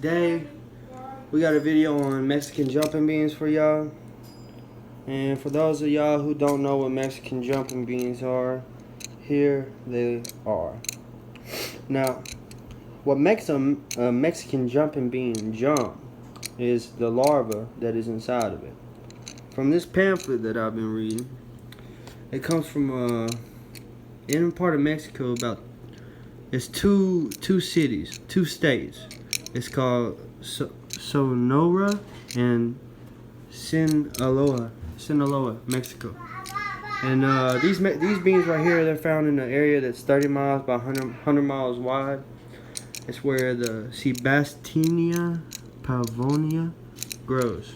Today we got a video on Mexican jumping beans for y'all. And for those of y'all who don't know what Mexican jumping beans are, here they are. Now, what makes a Mexican jumping bean jump is the larva that is inside of it. From this pamphlet that I've been reading, it comes from in a part of Mexico. It's two cities, two states. It's called Sonora and Sinaloa, Mexico. And these beans right here, they're found in an area that's 30 miles by 100 miles wide. It's where the Sebastiania pavonia grows.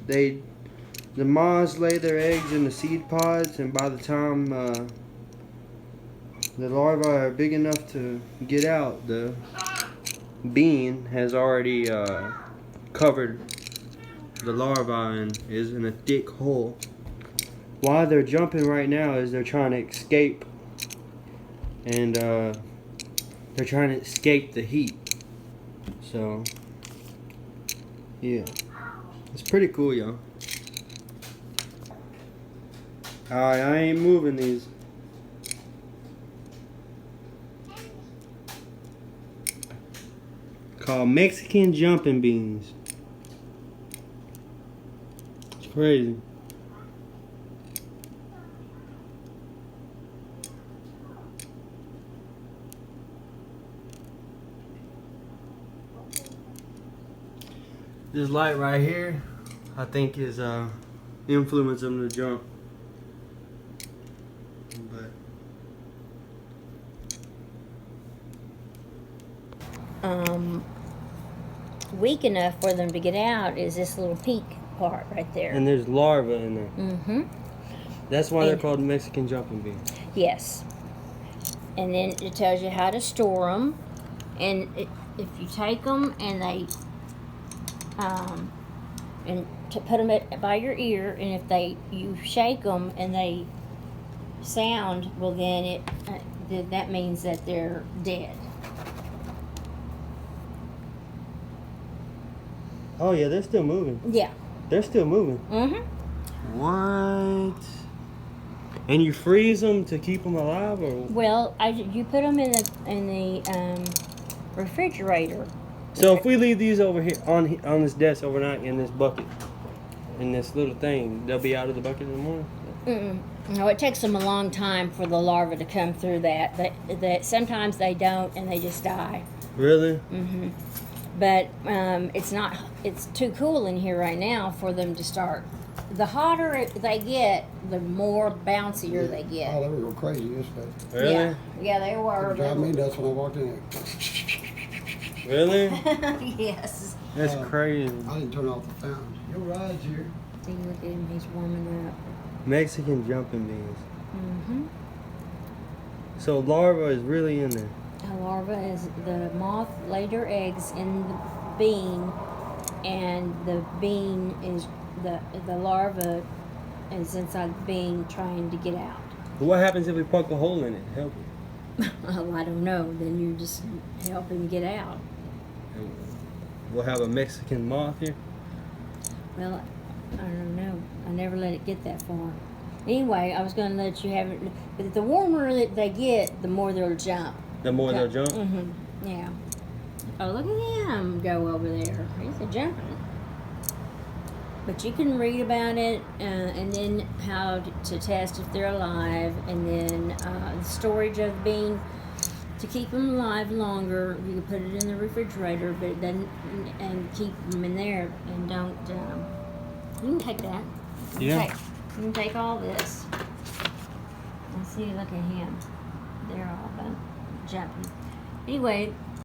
The moths lay their eggs in the seed pods, and by the time the larvae are big enough to get out, the bean has already covered the larvae and is in a thick hole. Why they're jumping right now is they're trying to escape, and they're trying to escape the heat. So yeah, it's pretty cool, y'all. Alright, I ain't moving these. Called Mexican jumping beans. It's crazy. This light right here, I think is influencing them to jump. Weak enough for them to get out is this little pink part right there. And there's larvae in there. Mm-hmm. That's why they're called Mexican jumping beans. Yes. And then it tells you how to store them. And if you take them and they and to put them by your ear, and if you shake them and they sound, well then that means that they're dead. Oh yeah, they're still moving. Yeah. They're still moving. Mm-hmm. What? And you freeze them to keep them alive, or? Well, you put them in the refrigerator. So if we leave these over here on this desk overnight in this bucket, in this little thing, they'll be out of the bucket in the morning? No, it takes them a long time for the larva to come through that. That sometimes they don't, and they just die. Really? Mm-hmm. But it's too cool in here right now for them to start. The hotter they get, the more bouncier they get. Oh, they were crazy yesterday. Really? Yeah, they were. It drive me nuts when I walked in. Really? Yes. That's crazy. I didn't turn off the fountain. Your ride's here. See, look at him, he's warming up. Mexican jumping beans. Mm-hmm. So larva is really in there. A larva is the moth laid her eggs in the bean, and the bean is the larva is inside the bean trying to get out. What happens if we poke a hole in it? Help it. Oh, I don't know. Then you just help him get out. We'll have a Mexican moth here. Well, I don't know. I never let it get that far. Anyway, I was going to let you have it. But the warmer that they get, the more they'll jump. The more they'll jump? Mm-hmm. Yeah. Oh, look at him go over there. He's a jumping. But you can read about it, and then how to test if they're alive, and then the storage of the bean to keep them alive longer. You can put it in the refrigerator, but it doesn't, and keep them in there, and don't. You can take that. Yeah. You can take all this. And see, look at him. They're all jumping. Anyway.